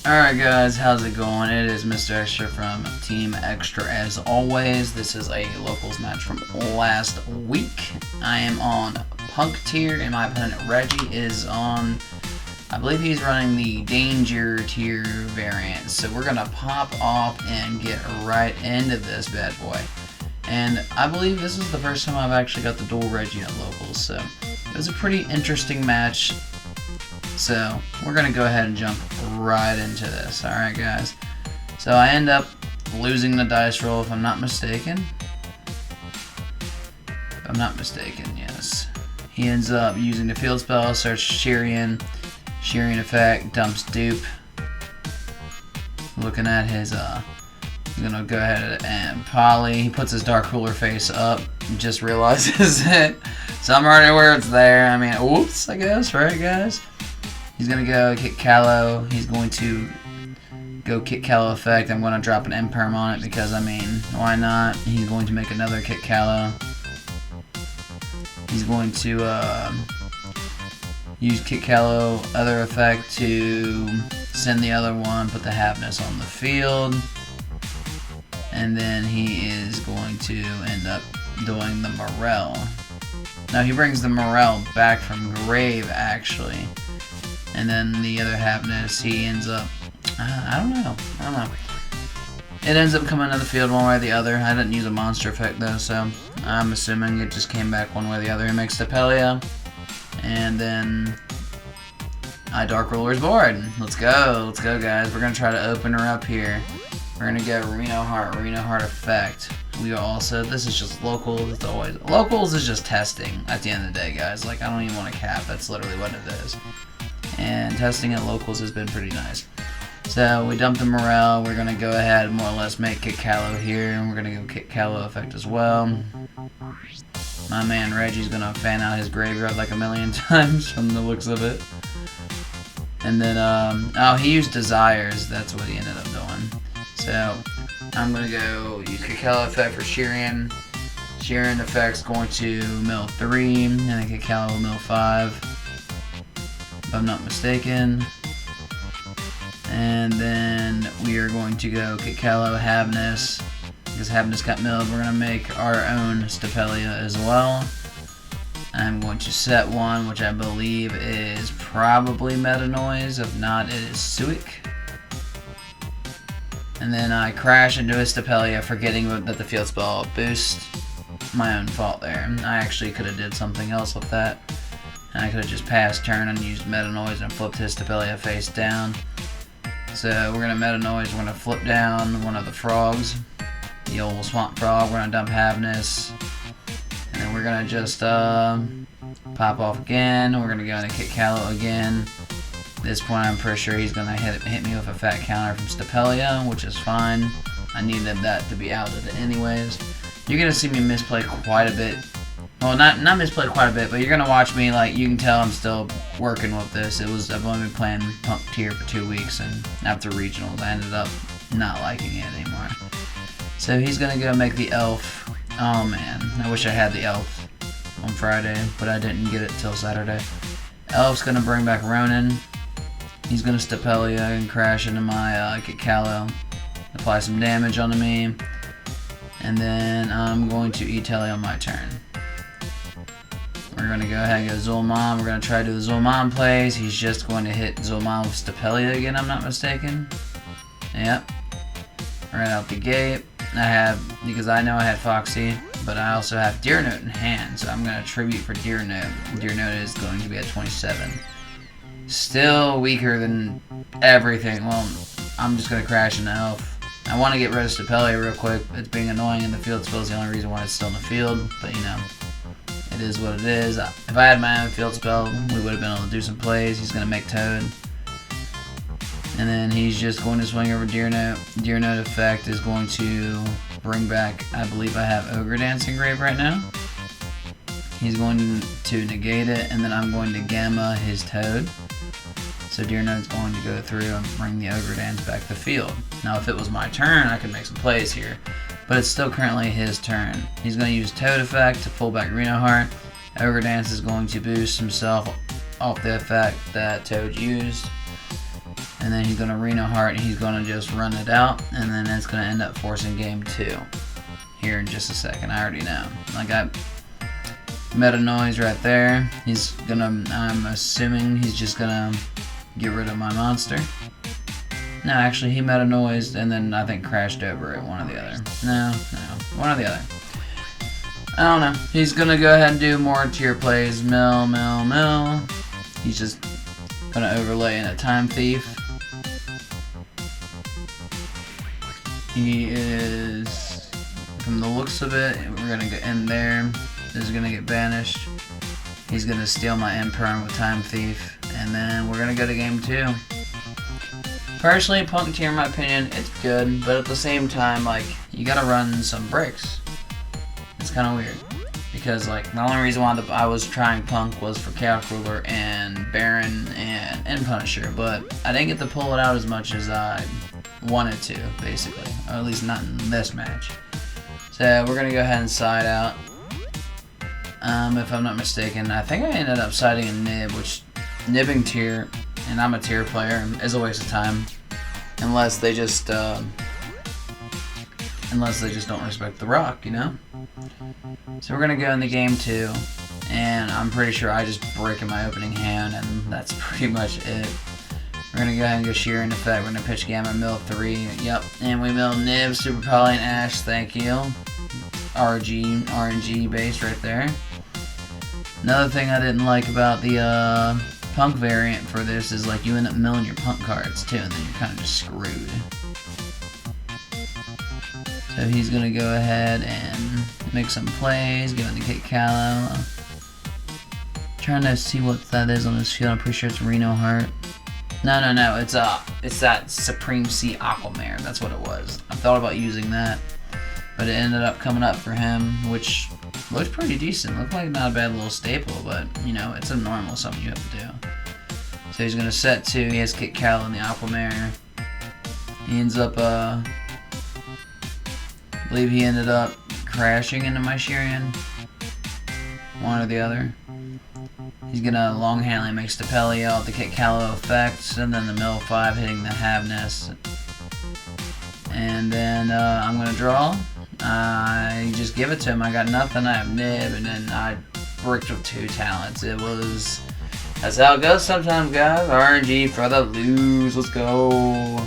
Alright guys, how's it going? It is Mr. Extra from Team Extra as always. This is a locals match from last week. I am on Punk tier and my opponent Reggie is on, I believe he's running the Danger tier variant. So we're going to pop off and get right into this bad boy. And I believe this is the first time I've actually got the dual Reggie at locals. So it was a pretty interesting match. So we're going to go ahead and jump right into this. Alright guys. So I end up losing the dice roll if I'm not mistaken. If I'm not mistaken, yes. He ends up using the field spell, search Sheerian. Sheerian effect, dumps dupe. Looking at his, he's going to go ahead and poly. He puts his Dark Ruler face up. Just realizes it. So I'm already where it's there. I mean, oops, I guess, right guys? He's going to go kick Callow. He's going to go kick Callow effect. I'm going to drop an Imperm on it because, I mean, why not? He's going to make another kick Callow. He's going to use kick Callow other effect to send the other one, put the Halfness on the field. And then he is going to end up doing the Morel. Now he brings the Morel back from grave, actually. And then the other Halfness, he ends up, I don't know. It ends up coming to the field one way or the other. I didn't use a monster effect though, so I'm assuming it just came back one way or the other. He makes Stapelia, and then I Dark Ruler's board. Let's go guys. We're gonna try to open her up here. We're gonna go Reno Heart effect. We are also, this is just locals. It's always, locals is just testing at the end of the day, guys. Like, I don't even want to cap, that's literally what it is. And testing at locals has been pretty nice. So we dumped the Morel. We're going to go ahead and more or less make kick Callow here. And we're going to go kick Callow effect as well. My man Reggie's going to fan out his graveyard like a million times from the looks of it. And then, oh, he used Desires. That's what he ended up doing. So I'm going to go use kick Callow effect for Sheerian. Sheerian effect's going to mill 3. And then kick Callow mill 5. If I'm not mistaken. And then we are going to go kick Callow Halfness. Because Halfness got milled, we're going to make our own Stapelia as well. I'm going to set one, which I believe is probably Meta Noise. If not, it is Suic. And then I crash into a Stapelia, forgetting that the field spell boost. My own fault there. I actually could have did something else with that. And I could have just passed turn and used Meta Noise and flipped his Stapelia face down. So we're going to Meta Noise, we're going to flip down one of the frogs. The old Swamp Frog, we're going to dump Halfness. And then we're going to just pop off again. We're going to go into kick Callow again. At this point I'm pretty sure he's going to hit me with a fat counter from Stapelia, which is fine. I needed that to be outed anyways. You're going to see me misplay quite a bit. Well, not misplay quite a bit, but you're gonna watch me, like, you can tell I'm still working with this. I've only been playing Punk tier for 2 weeks, and after regionals I ended up not liking it anymore. So he's gonna go make the elf. Oh man, I wish I had the elf on Friday, but I didn't get it till Saturday. Elf's gonna bring back Ronin. He's gonna Stapelia and crash into my kick Callow, apply some damage onto me, and then I'm going to E-Telly on my turn. We're going to go ahead and go Zul'Mon. We're going to try to do the Zul'Mon plays. He's just going to hit Zul'Mon with Stapelia again, I'm not mistaken. Yep. Right out the gate. Because I know I had Foxy, but I also have Deer Note in hand, so I'm going to tribute for Deer Note. Deer Note is going to be at 27. Still weaker than everything. Well, I'm just going to crash into Elf. I want to get rid of Stapelia real quick. It's being annoying, and the field spell is the only reason why it's still in the field, but you know. It is what it is. If I had my own field spell, we would have been able to do some plays. He's going to make Toad. And then he's just going to swing over Deer Note. Deer Note effect is going to bring back, I believe I have Ogre Dance in grave right now. He's going to negate it, and then I'm going to Gamma his Toad. So Deer Note's going to go through and bring the Ogre Dance back to the field. Now if it was my turn, I could make some plays here. But it's still currently his turn. He's going to use Toad effect to pull back Reno Heart. Ogre Dance is going to boost himself off the effect that Toad used. And then he's gonna Reno Heart and he's gonna just run it out, and then it's gonna end up forcing game 2 here in just a second. I already know. I got Meta Noise right there. He's gonna, I'm assuming he's just gonna get rid of my monster. No, actually he Meta Noised and then I think crashed over it, one or the other. No, one or the other. I don't know. He's gonna go ahead and do more tier plays. Mill. He's just gonna overlay in a Time Thief. He is, from the looks of it, we're gonna go in there. This is gonna get banished. He's gonna steal my Imperm with Time Thief, and then we're gonna go to game 2. Personally, Punk tier, in my opinion, it's good, but at the same time, like, you gotta run some breaks. It's kind of weird, because like the only reason why I was trying Punk was for Chaos Ruler and Baron and Punisher, but I didn't get to pull it out as much as I wanted to, basically, or at least not in this match. So we're gonna go ahead and side out. If I'm not mistaken, I think I ended up siding a Nib, which nibbing tier, and I'm a tier player, is a waste of time, unless they just don't respect the rock, you know. So we're gonna go into game 2, and I'm pretty sure I just break in my opening hand, and that's pretty much it. We're gonna go ahead and go Shearing Effect. We're gonna pitch Gamma, mill 3. Yep, and we mill Nib, Super Poly, and Ash. Thank you. RNG base right there. Another thing I didn't like about the Punk variant for this is like you end up milling your Punk cards too, and then you're kind of just screwed. So he's gonna go ahead and make some plays, get into Kit Callow. Trying to see what that is on his field. I'm pretty sure it's Reno Heart. No, it's that Supreme Sea Aquamare. That's what it was. I thought about using that, but it ended up coming up for him, which looks pretty decent. Looked like not a bad little staple, but you know, it's a normal something you have to do. So he's gonna set 2. He has Kit Callow in the Aquamare. He ends up, I believe he ended up crashing into my Shirian. One or the other. He's gonna long handling make Stapelia with the Kit Callow effects, and then the mill 5 hitting the Havness. And then I'm gonna draw. I just give it to him. I got nothing. I have Nib, and then I bricked with 2 talents. That's how it goes sometimes, guys. RNG for the lose. Let's go.